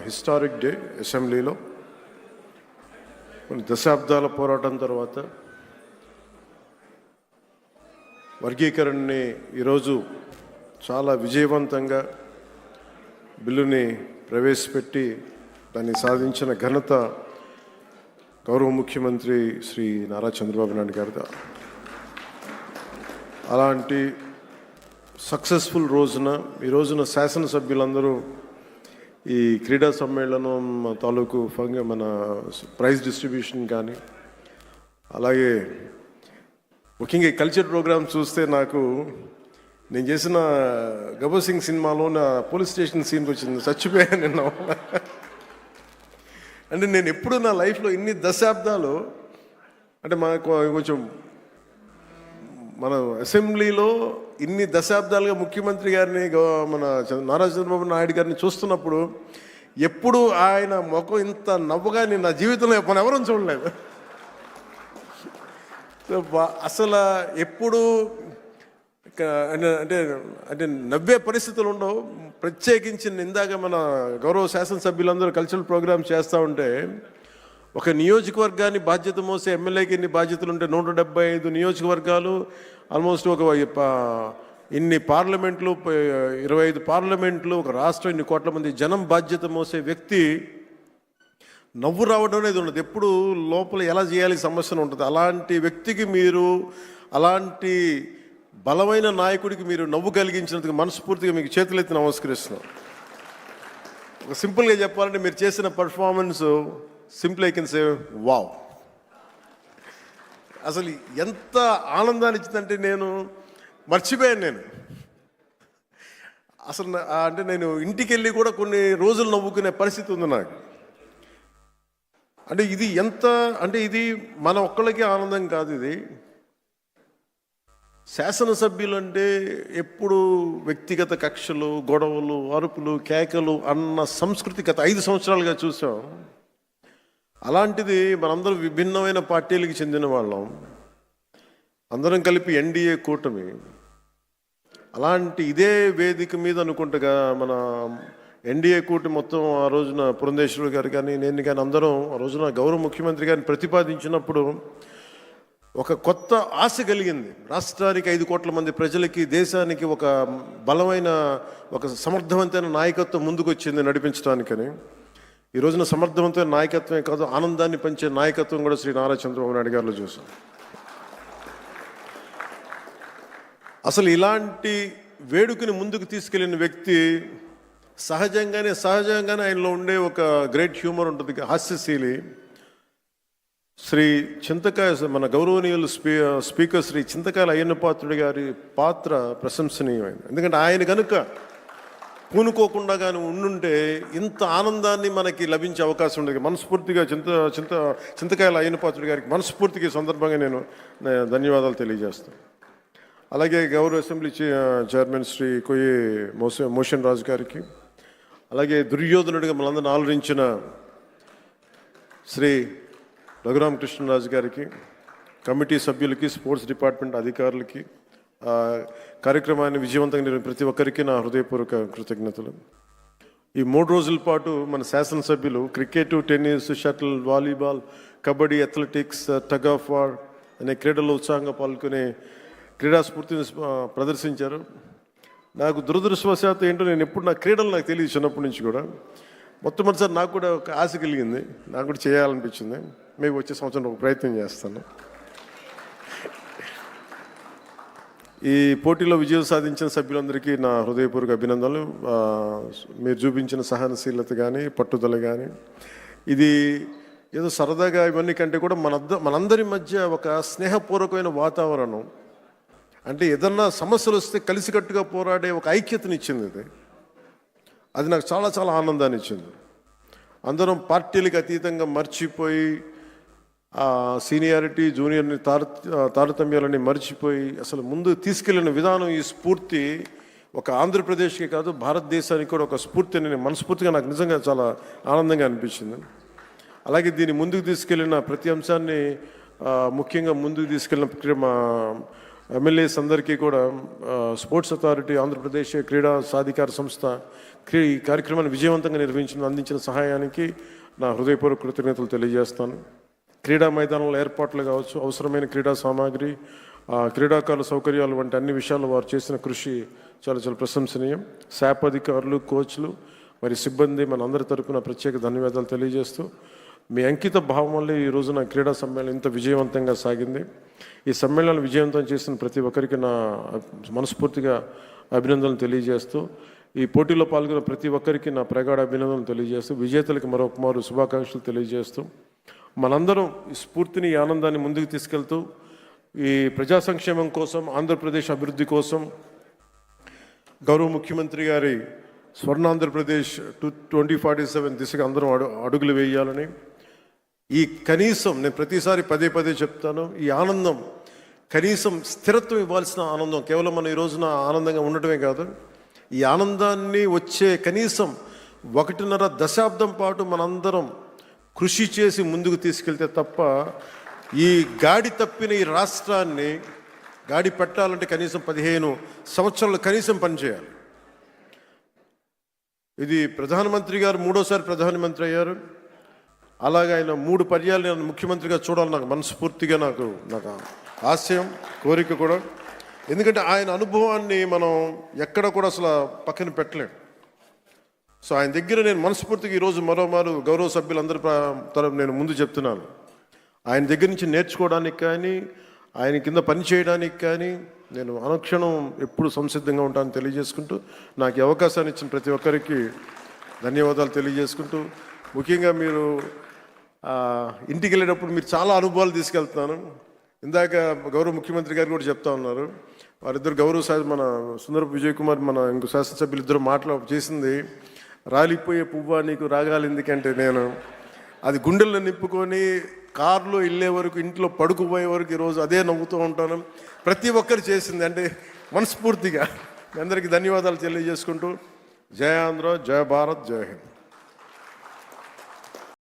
Historic day అసెంబ్లీలో. కొన్ని దశాబ్దాల పోరాటం తర్వాత వర్గీకరణని ఈరోజు చాలా విజయవంతంగా బిల్లుని ప్రవేశపెట్టి దాన్ని సాధించిన ఘనత గౌరవ ముఖ్యమంత్రి శ్రీ నారా చంద్రబాబు నాయుడు గారిది. అలాంటి సక్సెస్ఫుల్ ఈ రోజున శాసనసభ్యులందరూ ఈ క్రీడా సమ్మేళనం తాలూకు మన ప్రైజ్ డిస్ట్రిబ్యూషన్ కానీ, అలాగే ముఖ్యంగా ఈ కల్చర్ ప్రోగ్రామ్ చూస్తే నాకు నేను చేసిన గబ్బర్ సింగ్ సినిమాలో నా పోలీస్ స్టేషన్ సీన్కి వచ్చింది, చచ్చిపోయాను నిన్న. అంటే నేను ఎప్పుడు నా లైఫ్లో ఇన్ని దశాబ్దాలు అంటే మనకు కొంచెం మన అసెంబ్లీలో ఇన్ని దశాబ్దాలుగా ముఖ్యమంత్రి గారిని మన నారా చంద్రబాబు నాయుడు గారిని చూస్తున్నప్పుడు ఎప్పుడు ఆయన ముఖం ఇంత నవ్వుగా నేను నా జీవితంలో మనం ఎవరూ చూడలేదు. అసలు ఎప్పుడు అంటే అంటే నవ్వే పరిస్థితులు ఉండవు. ప్రత్యేకించి ఇందాక మన గౌరవ శాసనసభ్యులందరూ కల్చరల్ ప్రోగ్రామ్స్ చేస్తూ ఉంటే ఒక నియోజకవర్గాన్ని బాధ్యత మోసే ఎమ్మెల్యేకి ఎన్ని బాధ్యతలు ఉంటే 175 నియోజకవర్గాలు, ఆల్మోస్ట్ ఒక ఇన్ని పార్లమెంట్లు, 25 పార్లమెంట్లు, ఒక రాష్ట్రం, ఇన్ని కోట్ల మంది జనం బాధ్యత మోసే వ్యక్తి నవ్వు రావడం అనేది ఉండదు. ఎప్పుడు లోపల ఎలా చేయాలి సమస్యను ఉంటుంది. అలాంటి వ్యక్తికి మీరు, అలాంటి బలమైన నాయకుడికి మీరు నవ్వు కలిగించినందుకు మనస్ఫూర్తిగా మీకు చేతులెత్తి నమస్కరిస్తున్నాం. ఒక సింపుల్గా చెప్పాలంటే మీరు చేసిన performance simple I can say wow. అసలు ఎంత ఆనందాన్ని ఇచ్చిందంటే నేను మర్చిపోయాను. నేను అసలు అంటే నేను ఇంటికి వెళ్ళి కూడా కొన్ని రోజులు నవ్వుకునే పరిస్థితి ఉంది నాకు. అంటే ఇది ఎంత అంటే ఇది మన ఒక్కళ్ళకి ఆనందం కాదు. ఇది శాసనసభ్యులు అంటే ఎప్పుడు వ్యక్తిగత కక్షలు, గొడవలు, అరుపులు, కేకలు అన్న సంస్కృతి గత 5 సంవత్సరాలుగా చూసాం. అలాంటిది మనందరం విభిన్నమైన పార్టీలకు చెందిన వాళ్ళం, అందరం కలిపి ఎన్డీఏ కూటమి. అలాంటి ఇదే వేదిక మీద అనుకుంటగా మన ఎన్డీఏ కూటమి మొత్తం ఆ రోజున పురంధేశ్వరి గారు కానీ, నేను కానీ అందరం ఆ రోజున గౌరవ ముఖ్యమంత్రి గారిని ప్రతిపాదించినప్పుడు ఒక కొత్త ఆశ కలిగింది. రాష్ట్రానికి 5 కోట్ల మంది ప్రజలకి, దేశానికి ఒక బలమైన, ఒక సమర్థవంతమైన నాయకత్వం ముందుకు వచ్చింది నడిపించడానికని. ఈ రోజున సమర్థవంతమైన నాయకత్వమే కాదు, ఆనందాన్ని పంచే నాయకత్వం కూడా శ్రీ నారా చంద్రబాబు నాయుడు గారిలో చూసాం. అసలు ఇలాంటి వేడుకని ముందుకు తీసుకెళ్లిన వ్యక్తి సహజంగానే ఆయనలో ఉండే ఒక గ్రేట్ హ్యూమర్ ఉంటుంది, హాస్యశీలి. శ్రీ చింతకాయ మన గౌరవనీయులు స్పీకర్ శ్రీ చింతకాయల అయ్యన్న పాత్రుడి గారి పాత్ర ప్రశంసనీయమైంది. ఎందుకంటే ఆయన కనుక పూనుకోకుండా కానీ ఉండుంటే ఇంత ఆనందాన్ని మనకి లభించే అవకాశం ఉండేది. మనస్ఫూర్తిగా చింతకాయల అయ్యన్న పాత్రుడి గారికి మనస్ఫూర్తిగా సందర్భంగా నేను ధన్యవాదాలు తెలియజేస్తాను. అలాగే గౌరవ అసెంబ్లీ చైర్మన్ శ్రీ కొయ్యి మోషన్ రాజు గారికి, అలాగే దుర్యోధనుడిగా మనందరిని ఆలోచించిన శ్రీ రఘురామకృష్ణరాజు గారికి, కమిటీ సభ్యులకి, స్పోర్ట్స్ డిపార్ట్మెంట్ అధికారులకి, కార్యక్రమాన్ని విజయవంతంగా నిర్వహించిన ప్రతి ఒక్కరికి నా హృదయపూర్వక కృతజ్ఞతలు. ఈ 3 రోజుల పాటు మన శాసనసభ్యులు cricket, tennis, shuttle, volleyball, kabaddi, athletics, tug of war అనే క్రీడల్లో ఉత్సాహంగా పాల్గొనే క్రీడా స్ఫూర్తిని ప్రదర్శించారు. నాకు దురదృష్టవశాత్తు ఏంటో నేను ఎప్పుడు నా క్రీడలు నాకు తెలియదు చిన్నప్పటి నుంచి కూడా. మొట్టమొదటిసారి నాకు కూడా ఒక ఆశ కలిగింది, నాకు కూడా చేయాలనిపించింది. మేము వచ్చే సంవత్సరం ఒక ప్రయత్నం చేస్తాను. ఈ పోటీలో విజయం సాధించిన సభ్యులందరికీ నా హృదయపూర్వక అభినందనలు. మీరు చూపించిన సహనశీలత కానీ, పట్టుదల కానీ, ఇది ఏదో సరదాగా ఇవన్నీ కంటే కూడా మనందరి మధ్య ఒక స్నేహపూర్వకమైన వాతావరణం, అంటే ఏదన్నా సమస్యలు వస్తే కలిసికట్టుగా పోరాడే ఒక ఐక్యతనిచ్చింది. అది నాకు చాలా చాలా ఆనందాన్ని ఇచ్చింది. అందరం పార్టీలకు అతీతంగా మర్చిపోయి, సీనియారిటీ, జూనియర్ని తారతమ్యాలని మర్చిపోయి అసలు ముందు తీసుకెళ్లిన విధానం, ఈ స్ఫూర్తి ఒక ఆంధ్రప్రదేశ్కి కాదు భారతదేశానికి కూడా ఒక స్ఫూర్తి అని మనస్ఫూర్తిగా నాకు నిజంగా చాలా ఆనందంగా అనిపించింది. అలాగే దీన్ని ముందుకు తీసుకెళ్లిన ప్రతి అంశాన్ని ముఖ్యంగా ముందుకు తీసుకెళ్ళిన ఎమ్మెల్యేస్ అందరికీ కూడా స్పోర్ట్స్ అథారిటీ ఆంధ్రప్రదేశ్ క్రీడా సాధికార సంస్థ ఈ కార్యక్రమాన్ని విజయవంతంగా అందించిన సహాయానికి నా హృదయపూర్వక కృతజ్ఞతలు తెలియజేస్తాను. క్రీడా మైదానంలో ఏర్పాట్లు కావచ్చు, అవసరమైన క్రీడా సామాగ్రి, క్రీడాకారుల సౌకర్యాలు వంటి అన్ని విషయాల్లో వారు చేసిన కృషి చాలా చాలా ప్రశంసనీయం. శాప్ అధికారులు, కోచ్లు, మరి సిబ్బంది మన అందరి తరపున ప్రత్యేక ధన్యవాదాలు తెలియజేస్తూ, మీ అంకిత భావం వల్లే ఈ రోజున క్రీడా సమ్మేళనం ఇంత విజయవంతంగా సాగింది. ఈ సమ్మేళనాన్ని విజయవంతం చేసిన ప్రతి ఒక్కరికి నా మనస్ఫూర్తిగా అభినందనలు తెలియజేస్తూ, ఈ పోటీలో పాల్గొన్న ప్రతి ఒక్కరికి నా ప్రగాఢ అభినందనలు తెలియజేస్తూ, విజేతలకు మరొకమారు శుభాకాంక్షలు తెలియజేస్తూ, మనందరం ఈ స్ఫూర్తిని, ఈ ఆనందాన్ని ముందుకు తీసుకెళ్తూ ఈ ప్రజా సంక్షేమం కోసం, ఆంధ్రప్రదేశ్ అభివృద్ధి కోసం గౌరవ ముఖ్యమంత్రి గారి స్వర్ణాంధ్రప్రదేశ్ 2047 దిశగా అందరం అడుగులు వేయాలని, ఈ కనీసం నేను ప్రతిసారి పదే పదే చెప్తాను, ఈ ఆనందం కనీసం స్థిరత్వం ఇవ్వాల్సిన ఆనందం, కేవలం మనం ఈ రోజున ఆనందంగా ఉండటమే కాదు, ఈ ఆనందాన్ని వచ్చే కనీసం 1.5 దశాబ్దం పాటు మనందరం కృషి చేసి ముందుకు తీసుకెళ్తే తప్ప ఈ గాడి తప్పిన ఈ రాష్ట్రాన్ని గాడి పెట్టాలంటే కనీసం 15 సంవత్సరాలు కనీసం పనిచేయాలి. ఇది ప్రధానమంత్రి గారు 3వసారి ప్రధానమంత్రి అయ్యారు. అలాగే ఆయన 3 పర్యాలు నేను ముఖ్యమంత్రిగా చూడాలి, నాకు మనస్ఫూర్తిగా నాకు ఆశయం, కోరిక కూడా. ఎందుకంటే ఆయన అనుభవాన్ని మనం ఎక్కడ కూడా అసలు పక్కన పెట్టలేం. సో ఆయన దగ్గర నేను మనస్ఫూర్తిగా ఈరోజు మరోమారు గౌరవ సభ్యులందరి తరపు నేను ముందు చెప్తున్నాను, ఆయన దగ్గర నుంచి నేర్చుకోవడానికి కానీ, ఆయన కింద పని చేయడానికి కానీ నేను అనుక్షణం ఎప్పుడు సంసిద్ధంగా ఉంటానని తెలియజేసుకుంటూ, నాకు ఈ అవకాశాన్ని ఇచ్చిన ప్రతి ఒక్కరికి ధన్యవాదాలు తెలియజేసుకుంటూ, ముఖ్యంగా మీరు ఇంటికి వెళ్ళేటప్పుడు మీరు చాలా అనుభవాలు తీసుకెళ్తున్నాను. ఇందాక గౌరవ ముఖ్యమంత్రి గారు కూడా చెప్తా ఉన్నారు, వారిద్దరు మన సుందరపు విజయ్ కుమార్, మన ఇంకో శాసనసభ్యులు ఇద్దరు చేసింది, రాలిపోయే పువ్వా నీకు రాగాలి ఎందుకంటే, నేను అది గుండెల్లో నింపుకొని కారులో వెళ్ళే వరకు, ఇంట్లో పడుకుపోయే వరకు ఈరోజు అదే నవ్వుతూ ఉంటాను. ప్రతి ఒక్కరు చేసింది అంటే మనస్ఫూర్తిగా అందరికీ ధన్యవాదాలు తెలియజేసుకుంటూ, జయ ఆంధ్ర, జయ భారత్, జయ హింద్.